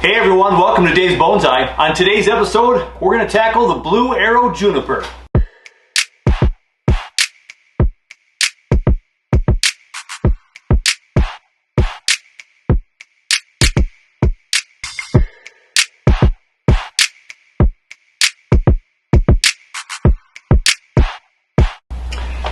Hey everyone, welcome to Dave's Bonsai. On today's episode, we're going to tackle the Blue Arrow Juniper.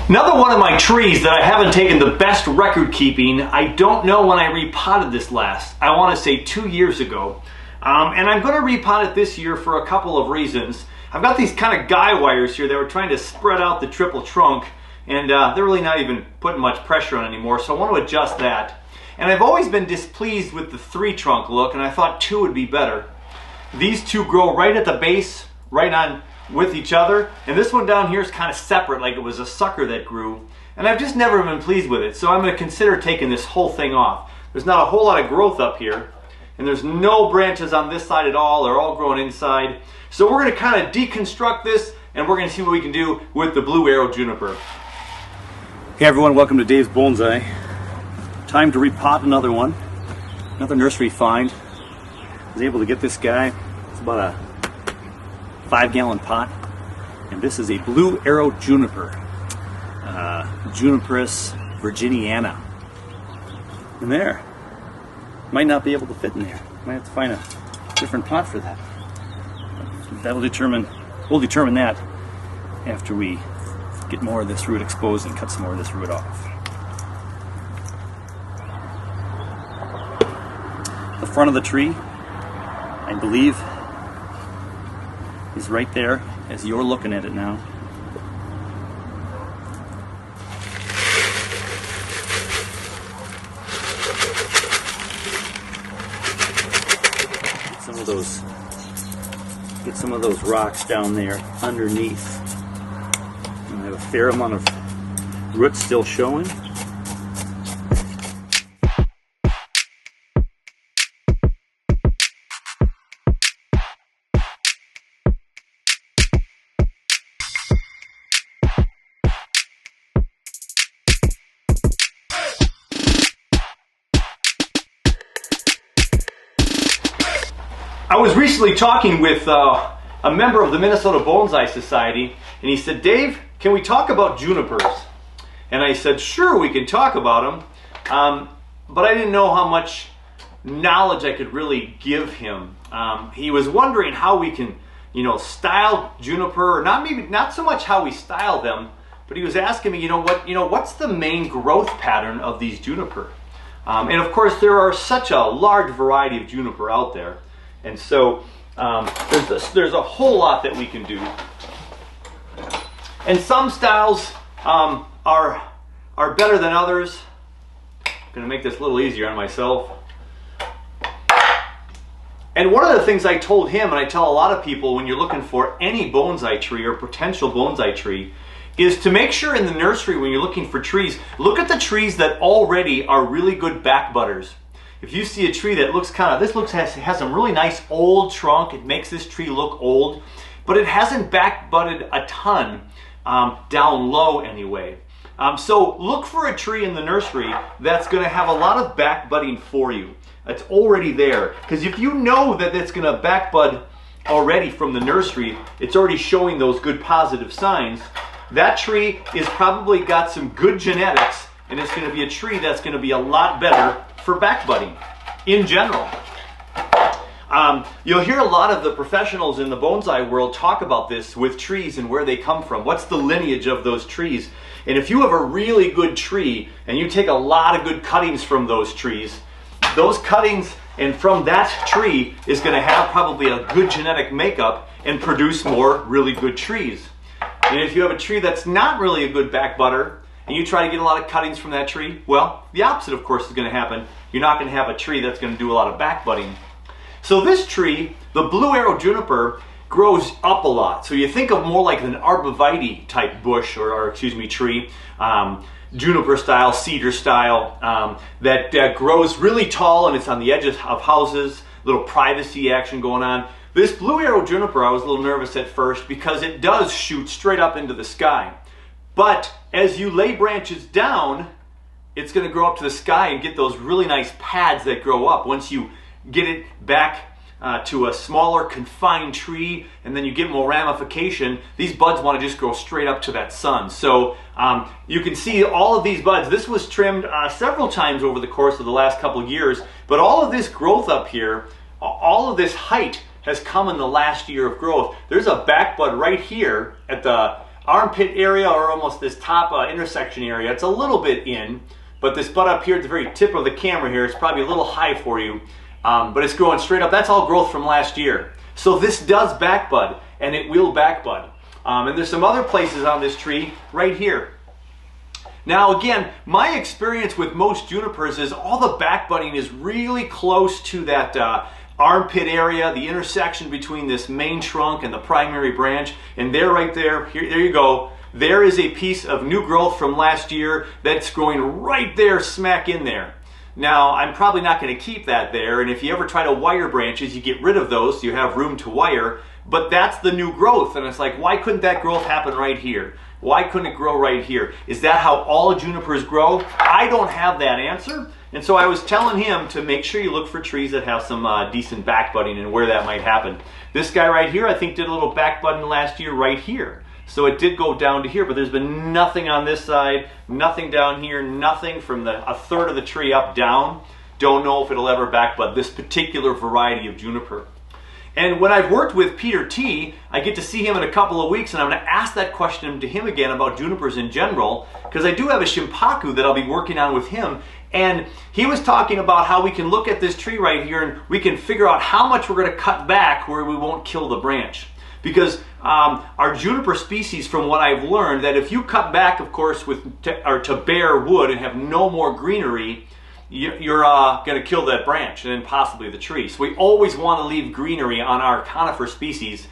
Another one of my trees that I haven't taken the best record keeping. I don't know when I repotted this last. I want to say 2 years ago. And I'm going to repot it this year for a couple of reasons. I've got these kind of guy wires here that were trying to spread out the triple trunk, and they're really not even putting much pressure on anymore, so I want to adjust that. And I've always been displeased with the 3-trunk look, and I thought 2 would be better. These two grow right at the base, right on with each other, and this one down here is kind of separate, like it was a sucker that grew, and I've just never been pleased with it, so I'm going to consider taking this whole thing off. There's not a whole lot of growth up here, and there's no branches on this side at all. They're all growing inside, so we're going to kind of deconstruct this, and we're going to see what we can do with the Blue Arrow Juniper. Hey everyone, welcome to Dave's Bonsai. Time to repot another one, another nursery find. I was able to get this guy. It's about a 5-gallon pot, and this is a Blue Arrow Juniper, Juniperus virginiana. And there, might not be able to fit in there. Might have to find a different pot for that. We'll determine that after we get more of this root exposed and cut some more of this root off. The front of the tree, I believe, is right there as you're looking at it now. Get some of those rocks down there underneath. And I have a fair amount of roots still showing. I was recently talking with a member of the Minnesota Bonsai Society, and he said, "Dave, can we talk about junipers?" And I said, "Sure, we can talk about them," but I didn't know how much knowledge I could really give him. He was wondering how we can, style juniper, or not so much how we style them, but he was asking me, what's the main growth pattern of these juniper? And of course, there are such a large variety of juniper out there. And so there's a whole lot that we can do. And some styles are better than others. I'm going to make this a little easier on myself. And one of the things I told him, and I tell a lot of people when you're looking for any bonsai tree or potential bonsai tree, is to make sure in the nursery when you're looking for trees, look at the trees that already are really good back budders. If you see a tree that looks has some really nice old trunk, it makes this tree look old, but it hasn't back budded a ton down low anyway. So look for a tree in the nursery that's going to have a lot of back budding for you. That's already there, because if you know that it's going to back bud already from the nursery, it's already showing those good positive signs. That tree is probably got some good genetics, and it's going to be a tree that's going to be a lot better for back budding in general. You'll hear a lot of the professionals in the bonsai world talk about this with trees and where they come from. What's the lineage of those trees? And if you have a really good tree and you take a lot of good cuttings from those trees, those cuttings and from that tree is going to have probably a good genetic makeup and produce more really good trees. And if you have a tree that's not really a good back budder, and you try to get a lot of cuttings from that tree, well, the opposite, of course, is going to happen. You're not going to have a tree that's going to do a lot of back budding. So this tree, the Blue Arrow Juniper, grows up a lot. So you think of more like an arborvitae type bush, or tree, juniper style, cedar style, that grows really tall, and it's on the edges of houses, little privacy action going on. This Blue Arrow Juniper, I was a little nervous at first because it does shoot straight up into the sky. But as you lay branches down, it's going to grow up to the sky and get those really nice pads that grow up once you get it back to a smaller confined tree, and then you get more ramification, these buds want to just go straight up to that sun. So you can see all of these buds. This was trimmed several times over the course of the last couple of years, but all of this growth up here, all of this height has come in the last year of growth. There's a back bud right here at the armpit area, or almost this top intersection area. It's a little bit in, but this bud up here at the very tip of the camera here is probably a little high for you, but it's growing straight up. That's all growth from last year. So this does back bud, and it will back bud. And there's some other places on this tree right here. Now again, my experience with most junipers is all the back budding is really close to that armpit area, the intersection between this main trunk and the primary branch, and there, right there, there you go. There is a piece of new growth from last year that's growing right there, smack in there. Now, I'm probably not going to keep that there, and if you ever try to wire branches, you get rid of those so you have room to wire, but that's the new growth, and it's like, why couldn't that growth happen right here? Why couldn't it grow right here? Is that how all junipers grow? I don't have that answer. And so I was telling him to make sure you look for trees that have some decent back budding and where that might happen. This guy right here, I think, did a little back budding last year right here. So it did go down to here, but there's been nothing on this side, nothing down here, nothing from a third of the tree up down. Don't know if it'll ever back bud, this particular variety of juniper. And when I've worked with Peter T, I get to see him in a couple of weeks, and I'm going to ask that question to him again about junipers in general, because I do have a shimpaku that I'll be working on with him. And he was talking about how we can look at this tree right here and we can figure out how much we're going to cut back where we won't kill the branch. Because our juniper species, from what I've learned, that if you cut back, of course, to bare wood and have no more greenery, you're going to kill that branch and then possibly the tree. So we always want to leave greenery on our conifer species,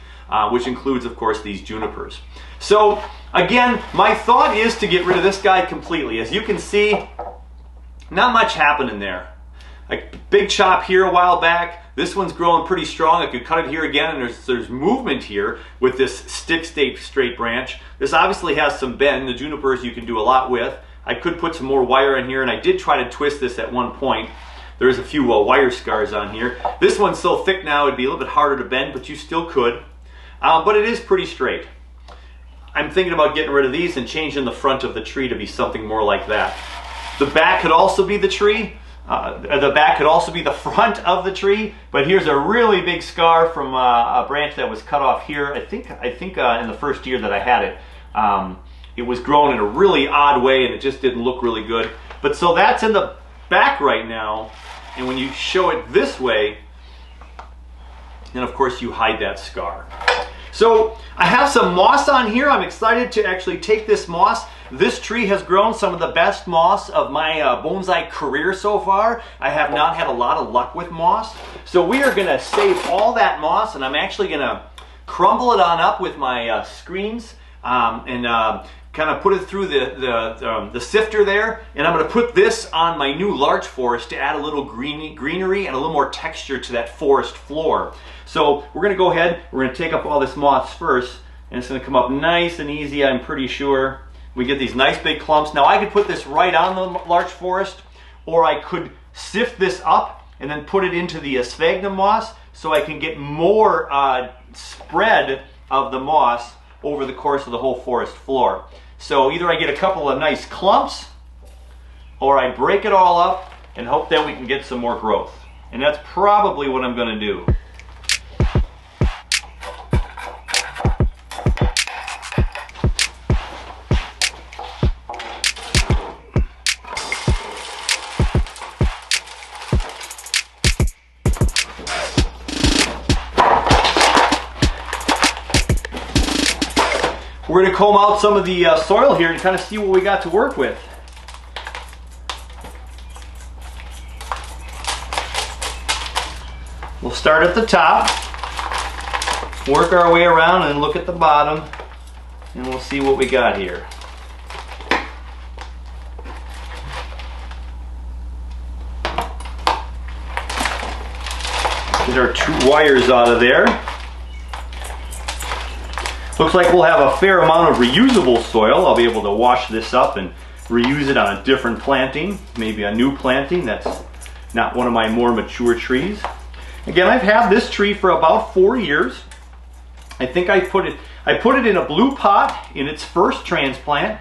which includes, of course, these junipers. So again, my thought is to get rid of this guy completely. As you can see, not much happening there. A big chop here a while back. This one's growing pretty strong. I could cut it here again, and there's movement here with this stick straight branch. This obviously has some bend. The junipers you can do a lot with. I could put some more wire in here, and I did try to twist this at one point. There's a few wire scars on here. This one's so thick now it'd be a little bit harder to bend, but you still could. But it is pretty straight. I'm thinking about getting rid of these and changing the front of the tree to be something more like that. The back could also be the tree. The back could also be the front of the tree, but here's a really big scar from a branch that was cut off here. I think in the first year that I had it. It was grown in a really odd way and it just didn't look really good. But so that's in the back right now, and when you show it this way, then of course you hide that scar. So I have some moss on here. I'm excited to actually take this moss. This tree has grown some of the best moss of my bonsai career so far. I have not had a lot of luck with moss. So we are going to save all that moss, and I'm actually going to crumble it on up with my screens and kind of put it through the sifter there. And I'm going to put this on my new larch forest to add a little greenery and a little more texture to that forest floor. So we're going to go ahead, we're going to take up all this moss first, and it's going to come up nice and easy, I'm pretty sure. We get these nice big clumps. Now I could put this right on the larch forest, or I could sift this up and then put it into the sphagnum moss so I can get more spread of the moss over the course of the whole forest floor. So either I get a couple of nice clumps, or I break it all up and hope that we can get some more growth. And that's probably what I'm going to do. We're going to comb out some of the soil here and kind of see what we got to work with. We'll start at the top, work our way around and look at the bottom, and we'll see what we got here. Get our 2 wires out of there. Looks like we'll have a fair amount of reusable soil. I'll be able to wash this up and reuse it on a different planting, maybe a new planting that's not one of my more mature trees. Again, I've had this tree for about 4 years. I think I put it in a blue pot in its first transplant.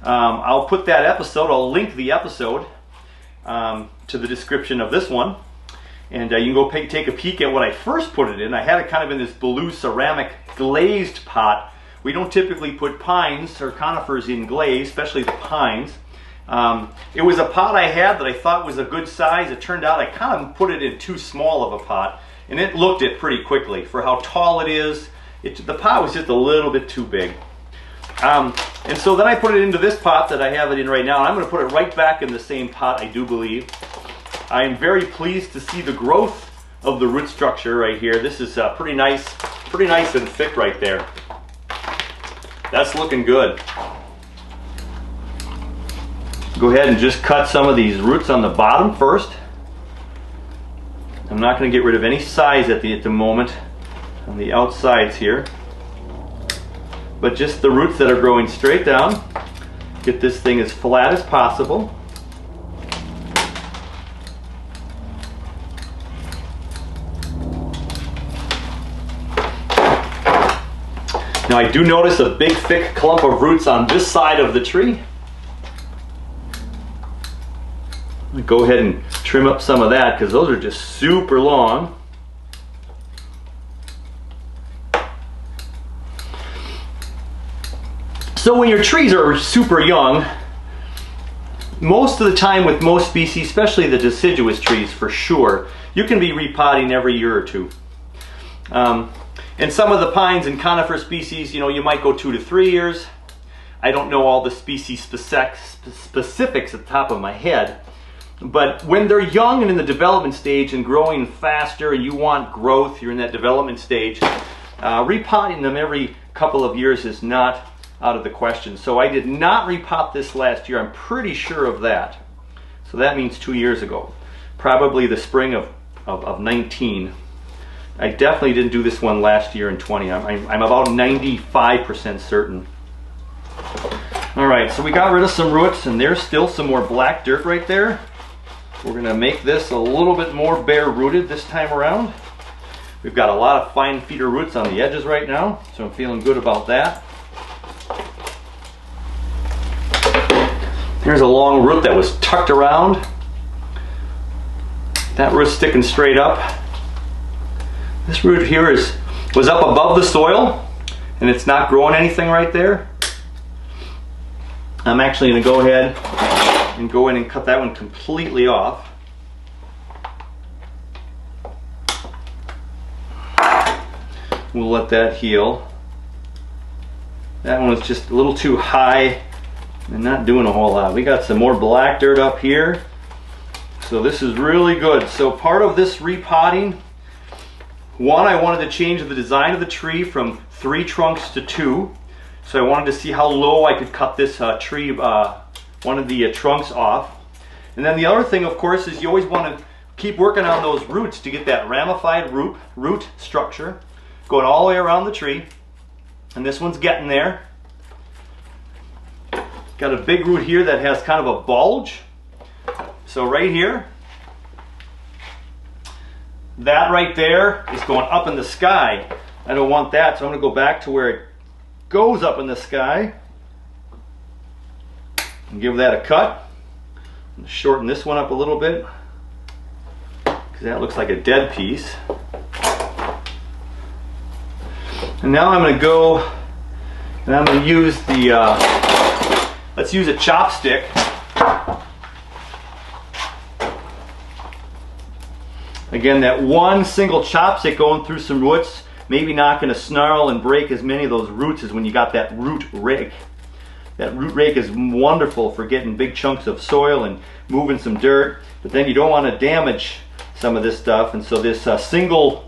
I'll put that episode, I'll link the episode to the description of this one. And you can go take a peek at what I first put it in. I had it kind of in this blue ceramic glazed pot. We don't typically put pines or conifers in glaze, especially the pines. It was a pot I had that I thought was a good size. It turned out I kind of put it in too small of a pot, and it looked it pretty quickly. For how tall it is, the pot was just a little bit too big. And so then I put it into this pot that I have it in right now, and I'm going to put it right back in the same pot, I do believe. I am very pleased to see the growth of the root structure right here. This is pretty nice and thick right there. That's looking good. Go ahead and just cut some of these roots on the bottom first. I'm not going to get rid of any size at the moment on the outsides here, but just the roots that are growing straight down. Get this thing as flat as possible. Now I do notice a big thick clump of roots on this side of the tree. Go ahead and trim up some of that because those are just super long. So when your trees are super young, most of the time with most species, especially the deciduous trees for sure, you can be repotting every year or two. And some of the pines and conifer species, you know, you might go 2 to 3 years. I don't know all the species specifics at the top of my head. But when they're young and in the development stage and growing faster and you want growth, you're in that development stage, repotting them every couple of years is not out of the question. So I did not repot this last year. I'm pretty sure of that. So that means 2 years ago. Probably the spring of 19. I definitely didn't do this one last year in 20. I'm about 95% certain. All right, so we got rid of some roots and there's still some more black dirt right there. We're going to make this a little bit more bare rooted this time around. We've got a lot of fine feeder roots on the edges right now, so I'm feeling good about that. Here's a long root that was tucked around. That root's sticking straight up. This root here was up above the soil and it's not growing anything right there. I'm actually going to go ahead and go in and cut that one completely off. We'll let that heal. That one was just a little too high and not doing a whole lot. We got some more black dirt up here. So this is really good. So part of this repotting, one, I wanted to change the design of the tree from 3 trunks to 2. So I wanted to see how low I could cut this tree, one of the trunks off. And then the other thing, of course, is you always want to keep working on those roots to get that ramified root structure going all the way around the tree. And this one's getting there. Got a big root here that has kind of a bulge. So right here, that right there is going up in the sky. I don't want that, so I'm going to go back to where it goes up in the sky and give that a cut. I'm going to shorten this one up a little bit because that looks like a dead piece. And now I'm going to go and I'm going to use the, let's use a chopstick. Again, that one single chopstick going through some roots, maybe not going to snarl and break as many of those roots as when you got that root rake. That root rake is wonderful for getting big chunks of soil and moving some dirt, but then you don't want to damage some of this stuff, and so this single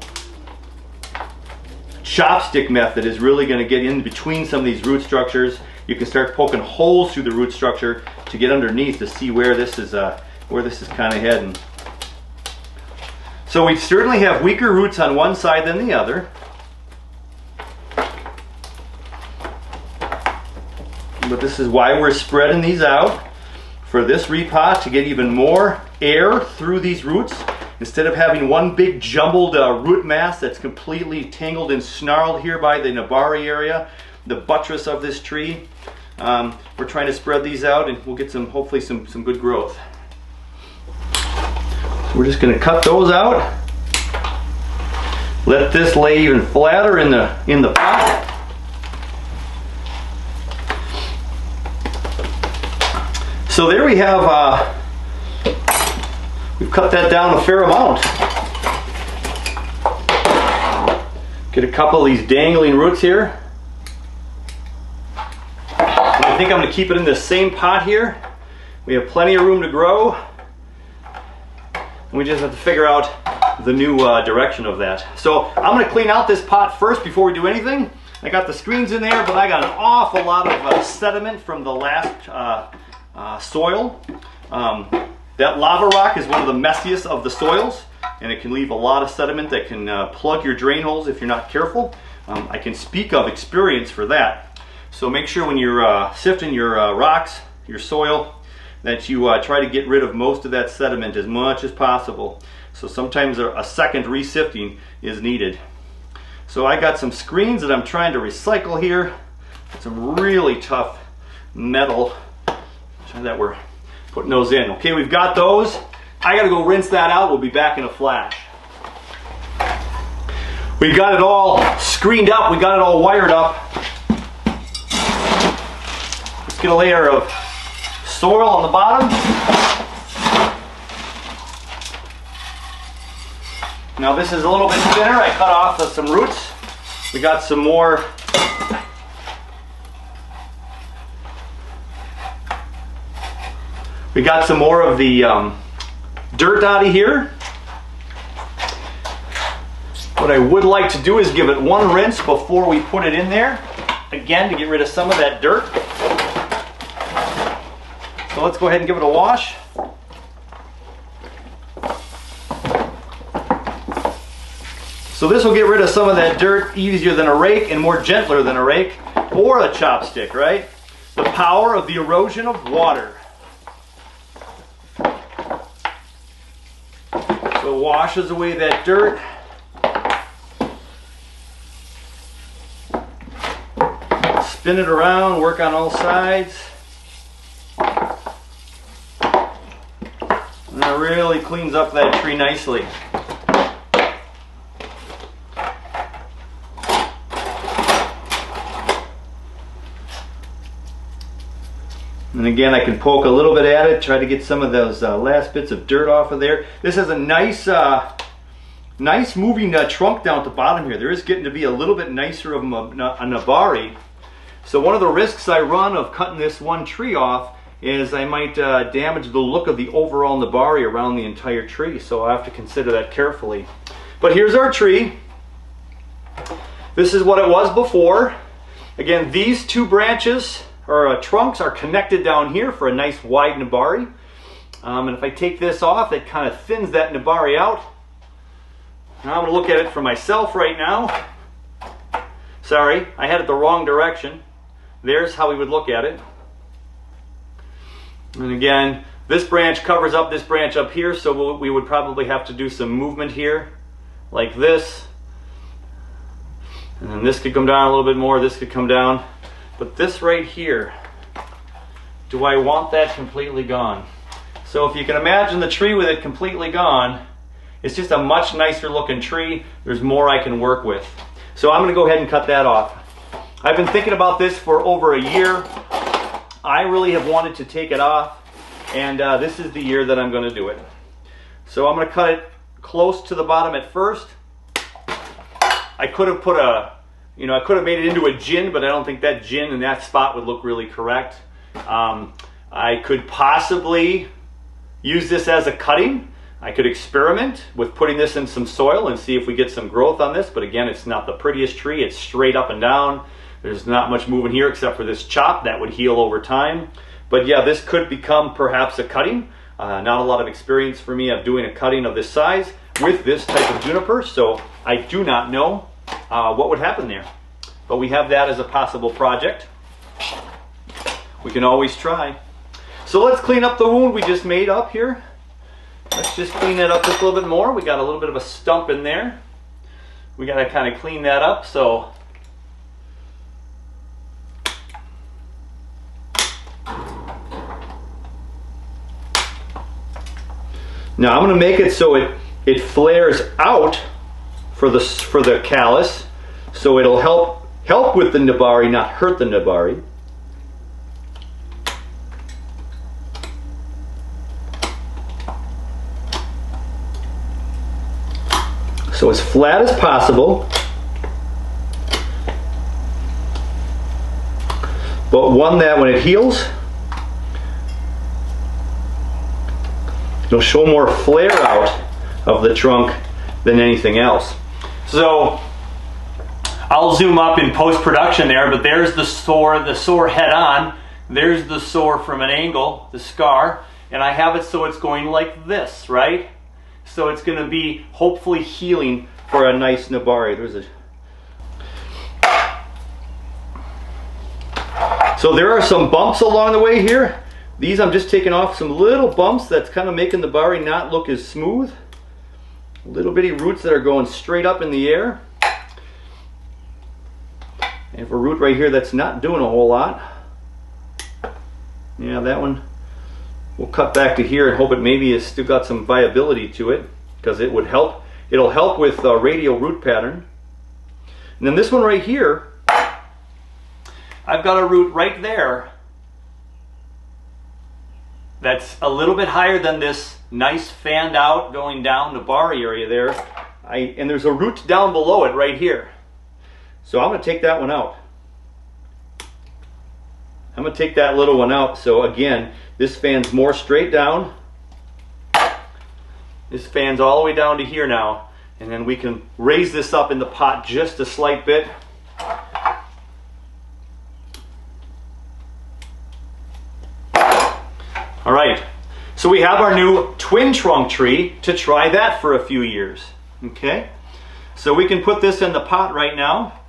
chopstick method is really going to get in between some of these root structures. You can start poking holes through the root structure to get underneath to see where this is kind of heading. So we certainly have weaker roots on one side than the other. But this is why we're spreading these out for this repot, to get even more air through these roots Instead of having one big jumbled root mass that's completely tangled and snarled here by the nabari area, the buttress of this tree, we're trying to spread these out and we'll get hopefully some good growth. So we're just going to cut those out. Let this lay even flatter in the pot. So there we have, we've cut that down a fair amount. Get a couple of these dangling roots here. And I think I'm going to keep it in the same pot here. We have plenty of room to grow. And we just have to figure out the new direction of that. So I'm going to clean out this pot first before we do anything. I got the screens in there, but I got an awful lot of sediment from the last soil. That lava rock is one of the messiest of the soils, and it can leave a lot of sediment that can plug your drain holes if you're not careful. I can speak of experience for that. So make sure when you're sifting your rocks, your soil, that you try to get rid of most of that sediment as much as possible. So sometimes a second resifting is needed. So I got some screens that I'm trying to recycle here. Some really tough metal that we're putting those in. Okay, we've got those. I gotta go rinse that out. We'll be back in a flash. We got it all screened up. We got it all wired up. Let's get a layer of soil on the bottom. Now this is a little bit thinner. I cut off some roots. We got some more of the dirt out of here. What I would like to do is give it one rinse before we put it in there, again to get rid of some of that dirt. So let's go ahead and give it a wash. So this will get rid of some of that dirt easier than a rake and more gentler than a rake or a chopstick, right? The power of the erosion of water. So it washes away that dirt. Spin it around, work on all sides. And that really cleans up that tree nicely. And again, I can poke a little bit at it, try to get some of those last bits of dirt off of there. This has a nice moving trunk down at the bottom here. There is getting to be a little bit nicer of a nabari. So one of the risks I run of cutting this one tree off is I might damage the look of the overall nabari around the entire tree. So I have to consider that carefully. But here's our tree. This is what it was before. Again, these two branches or trunks are connected down here for a nice wide nabari. And if I take this off, it kind of thins that nabari out. Now I'm going to look at it for myself right now. Sorry, I had it the wrong direction. There's how we would look at it. And again, this branch covers up this branch up here, so we would probably have to do some movement here, like this. And then this could come down a little bit more, this could come down. But this right here, do I want that completely gone? So if you can imagine the tree with it completely gone, it's just a much nicer looking tree. There's more I can work with. So I'm going to go ahead and cut that off. I've been thinking about this for over a year. I really have wanted to take it off, and this is the year that I'm going to do it. So I'm going to cut it close to the bottom at first. I could have put I could have made it into a gin, but I don't think that gin in that spot would look really correct. I could possibly use this as a cutting. I could experiment with putting this in some soil and see if we get some growth on this, but again, it's not the prettiest tree. It's straight up and down. There's not much moving here except for this chop that would heal over time. But yeah, this could become perhaps a cutting. Not a lot of experience for me of doing a cutting of this size with this type of juniper, so I do not know what would happen there. But we have that as a possible project. We can always try. So let's clean up the wound we just made up here. Let's just clean that up just a little bit more. We got a little bit of a stump in there. We got to kind of clean that up. So now I'm going to make it so it flares out for the callus, so it'll help with the nabari, not hurt the nabari. So as flat as possible, but one that when it heals, it'll show more flare out of the trunk than anything else. So I'll zoom up in post-production there, but there's the sore head on. There's the sore from an angle, the scar, and I have it so it's going like this, right? So it's going to be hopefully healing for a nice nabari. So there are some bumps along the way here. These I'm just taking off some little bumps that's kind of making the nabari not look as smooth. Little bitty roots that are going straight up in the air. And for a root right here that's not doing a whole lot. Yeah, that one we'll cut back to here and hope it maybe has still got some viability to it, because it would help. It'll help with radial root pattern. And then this one right here, I've got a root right there that's a little bit higher than this nice fanned out going down the nabari area there. And there's a root down below it right here. So I'm going to take that one out. I'm going to take that little one out. So again, this fans more straight down. This fans all the way down to here now. And then we can raise this up in the pot just a slight bit. All right, so we have our new twin trunk tree to try that for a few years. Okay, so we can put this in the pot right now.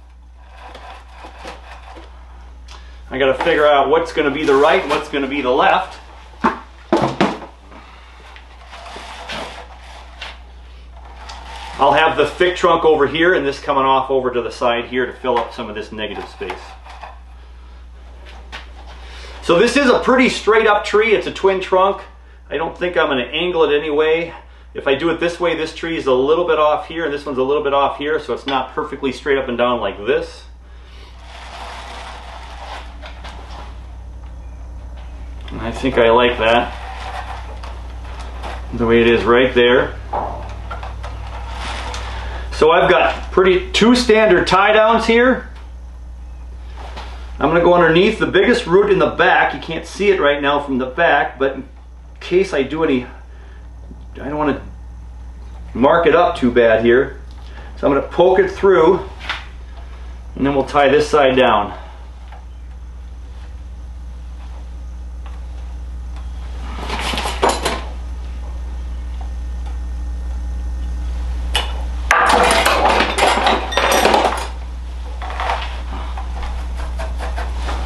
I got to figure out what's going to be the right and what's going to be the left. I'll have the thick trunk over here and this coming off over to the side here to fill up some of this negative space. So this is a pretty straight up tree. It's a twin trunk. I don't think I'm going to angle it anyway. If I do it this way, this tree is a little bit off here and this one's a little bit off here, so it's not perfectly straight up and down like this. And I think I like that, the way it is right there. So I've got two standard tie downs here. I'm going to go underneath the biggest root in the back. You can't see it right now from the back, but in case I do any, I don't want to mark it up too bad here. So I'm going to poke it through, and then we'll tie this side down.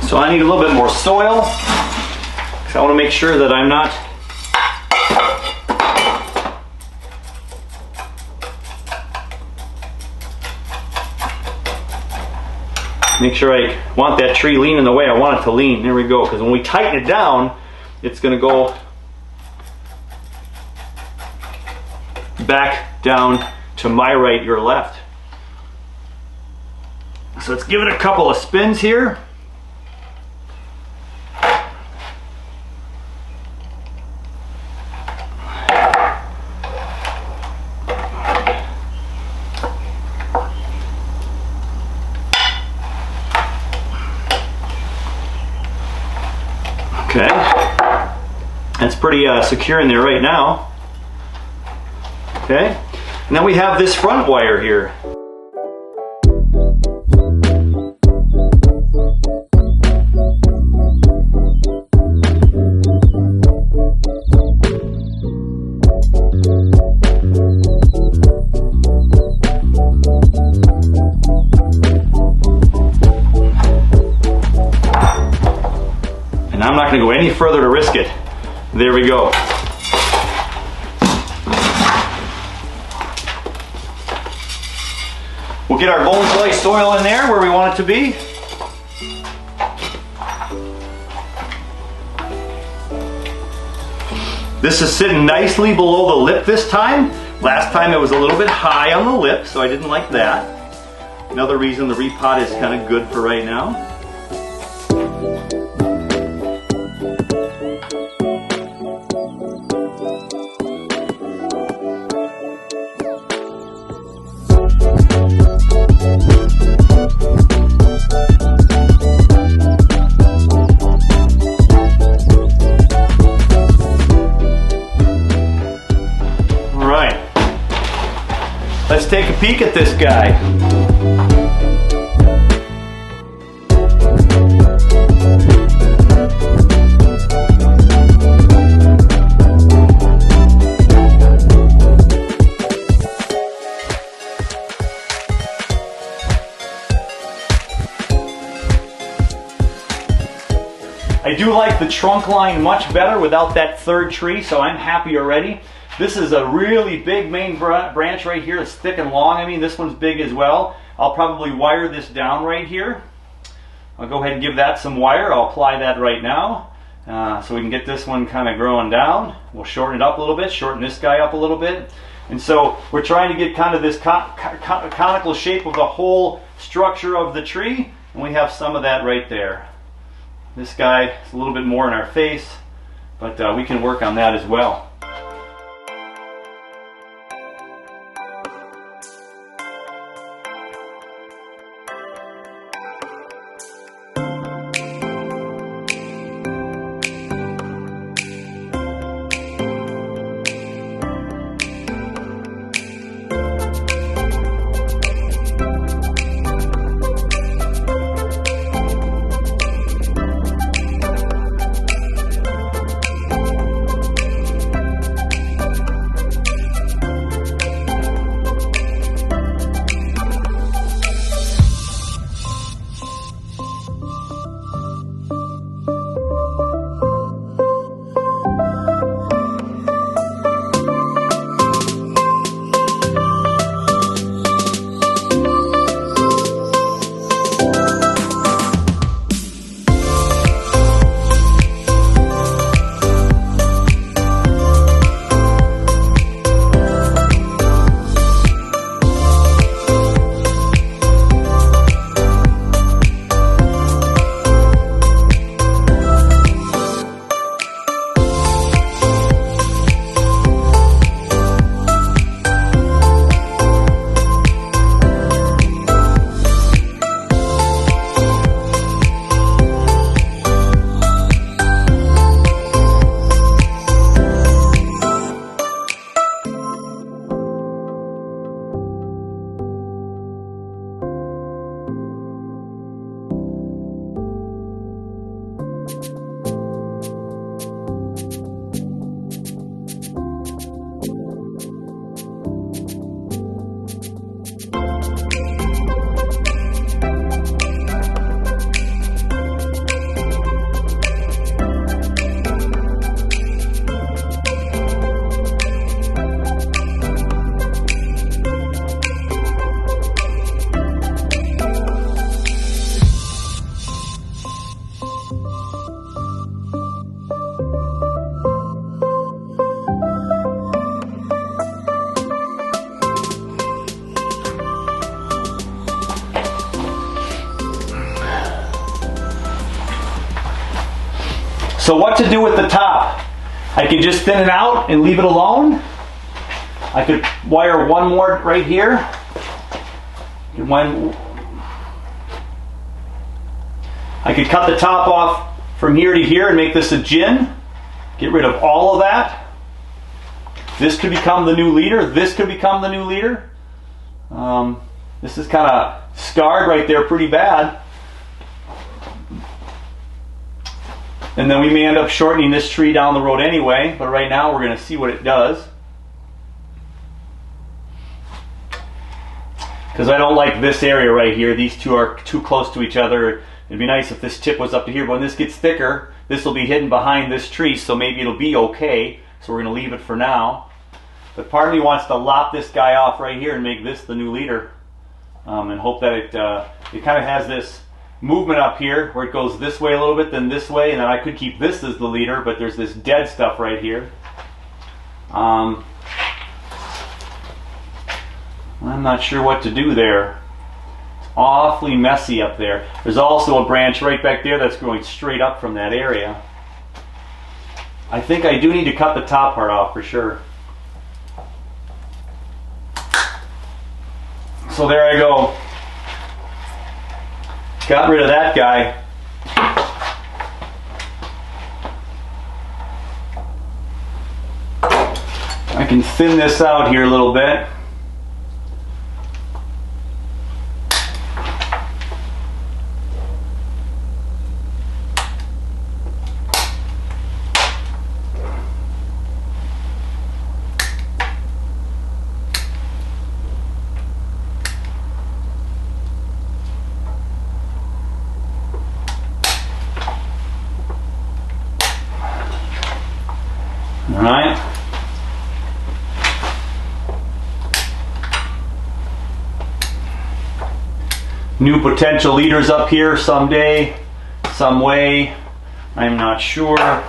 So I need a little bit more soil, because I want to make sure that I'm not make sure I want that tree leaning the way I want it to lean. There we go, because when we tighten it down, it's going to go back down to my right, your left. So let's give it a couple of spins here. Okay, that's pretty secure in there right now. Okay, and then we have this front wire here. I'm not going to go any further to risk it. There we go. We'll get our bonsai soil in there where we want it to be. This is sitting nicely below the lip this time. Last time it was a little bit high on the lip, so I didn't like that. Another reason the repot is kind of good for right now. Let's take a peek at this guy. I do like the trunk line much better without that third tree, so I'm happy already. This is a really big main branch right here. It's thick and long. I mean, this one's big as well. I'll probably wire this down right here. I'll go ahead and give that some wire. I'll apply that right now so we can get this one kind of growing down. We'll shorten it up a little bit, shorten this guy up a little bit. And so we're trying to get kind of this conical shape of the whole structure of the tree, and we have some of that right there. This guy is a little bit more in our face, but we can work on that as well. So what to do with the top? I could just thin it out and leave it alone. I could wire one more right here. I could cut the top off from here to here and make this a gin. Get rid of all of that. This could become the new leader. This could become the new leader. This is kind of scarred right there pretty bad. And then we may end up shortening this tree down the road anyway, but right now we're going to see what it does. Because I don't like this area right here. These two are too close to each other. It'd be nice if this tip was up to here, but when this gets thicker, this will be hidden behind this tree, so maybe it'll be okay. So we're going to leave it for now. But part of me wants to lop this guy off right here and make this the new leader. and hope that it kind of has this movement up here where it goes this way a little bit, then this way, and then I could keep this as the leader, but there's this dead stuff right here. I'm not sure what to do there. It's awfully messy up there. There's also a branch right back there that's growing straight up from that area. I think I do need to cut the top part off for sure. So there I go. Got rid of that guy. I can thin this out here a little bit. Alright. New potential leaders up here someday, some way. I'm not sure.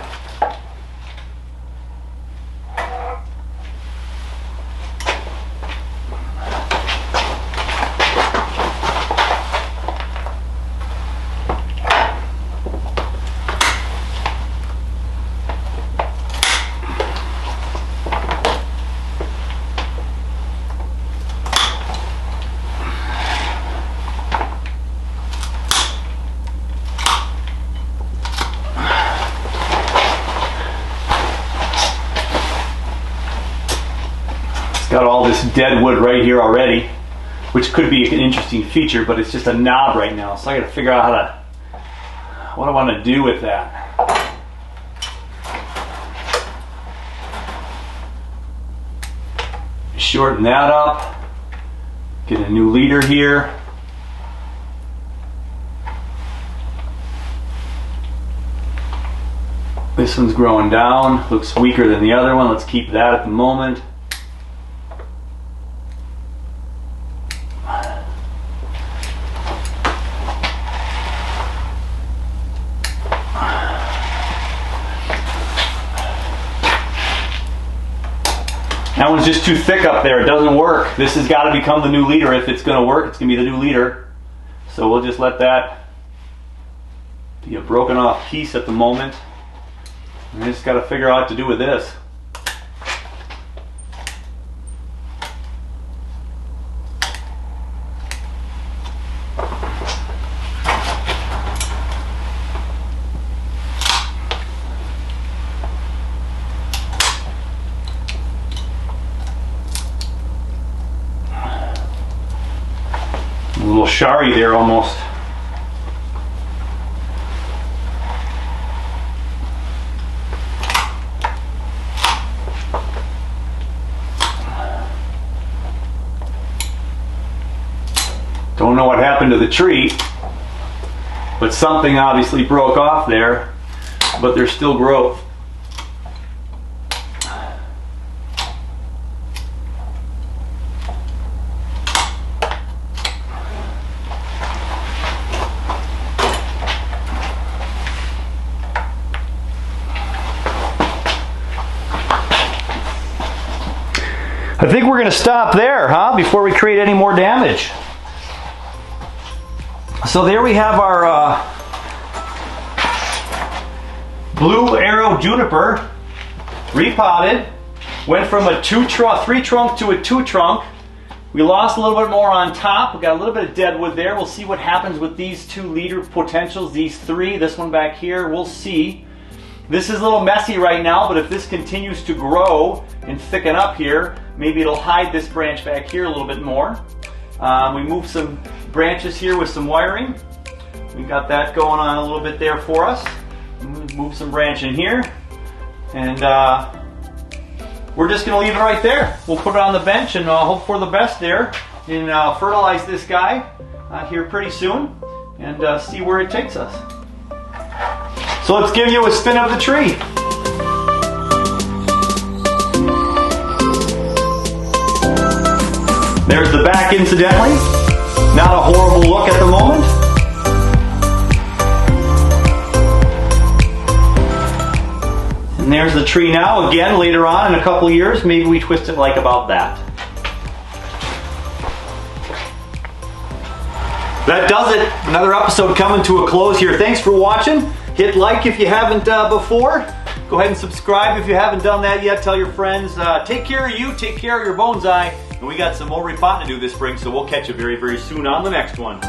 Got all this dead wood right here already, which could be an interesting feature, but it's just a knob right now, so I gotta figure out what I want to do with that. Shorten that up, get a new leader here. This one's growing down, looks weaker than the other one. Let's keep that at the moment. That one's just too thick up there. It doesn't work. This has got to become the new leader. If it's going to work, it's going to be the new leader. So we'll just let that be a broken off piece at the moment. And I just got to figure out what to do with this. A little shari there almost. Don't know what happened to the tree, but something obviously broke off there, but there's still growth. I think we're going to stop there, huh? Before we create any more damage. So there we have our Blue Arrow Juniper repotted. Went from a 3 trunk to a 2 trunk. We lost a little bit more on top. We got a little bit of dead wood there. We'll see what happens with these 2 leader potentials, these 3, this one back here. We'll see. This is a little messy right now, but if this continues to grow and thicken up here, maybe it'll hide this branch back here a little bit more. We moved some branches here with some wiring. We got that going on a little bit there for us. Move some branch in here. And we're just going to leave it right there. We'll put it on the bench and hope for the best there. And fertilize this guy here pretty soon and see where it takes us. So let's give you a spin of the tree. There's the back, incidentally. Not a horrible look at the moment. And there's the tree now. Again, later on in a couple years, maybe we twist it like about that. That does it. Another episode coming to a close here. Thanks for watching. Hit like if you haven't before. Go ahead and subscribe if you haven't done that yet. Tell your friends. Take care of you. Take care of your bonsai. And we got some more repotting to do this spring, so we'll catch you very, very soon on the next one.